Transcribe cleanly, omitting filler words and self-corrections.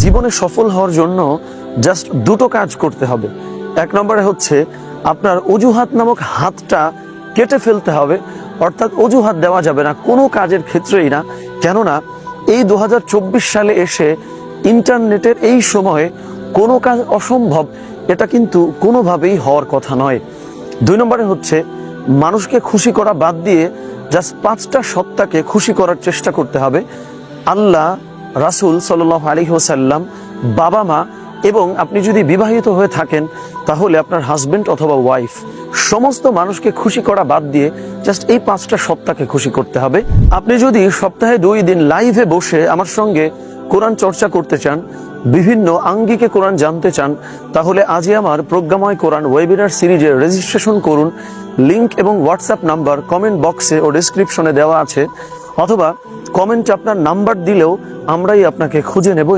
জীবনে সফল হওয়ার জন্য জাস্ট দুটো কাজ করতে হবে। এক নম্বরে হচ্ছে আপনার অজুহাত নামক হাতটা কেটে ফেলতে হবে, অর্থাৎ অজুহাত দেওয়া যাবে না কোনো কাজের ক্ষেত্রেই না। কেননা এই 2024 সালে এসে ইন্টারনেটের এই সময়ে কোনো কাজ অসম্ভব, এটা কিন্তু কোনোভাবেই হওয়ার কথা নয়। দুই নম্বরে হচ্ছে মানুষকে খুশি করা বাদ দিয়ে জাস্ট 5টা সত্তাকে খুশি করার চেষ্টা করতে হবে। আল্লাহ, রাসূল সাল্লাল্লাহু আলাইহি ওয়াসাল্লাম, বাবা মা, এবং আপনি যদি বিবাহিত হয়ে থাকেন তাহলে আপনার হাজবেন্ড অথবা ওয়াইফ, সমস্ত মানুষকে খুশি করা বাদ দিয়ে জাস্ট এই 5টা সত্তাকে খুশি করতে হবে। আপনি যদি সপ্তাহে 2 দিন লাইভে বসে আমার সঙ্গে কোরআন চর্চা করতে চান, বিভিন্ন আঙ্গিকে কোরআন জানতে চান, তাহলে আজই আমার প্রজ্ঞাময় কোরআন ওয়েবিনার সিরিজে রেজিস্ট্রেশন করুন। লিংক এবং হোয়াটসঅ্যাপ নাম্বার কমেন্ট বক্সে ও ডেসক্রিপশনে দেওয়া আছে, অথবা কমেন্টে আপনার নাম্বার দিলেও আমরাই আপনাকে খুঁজে নেব।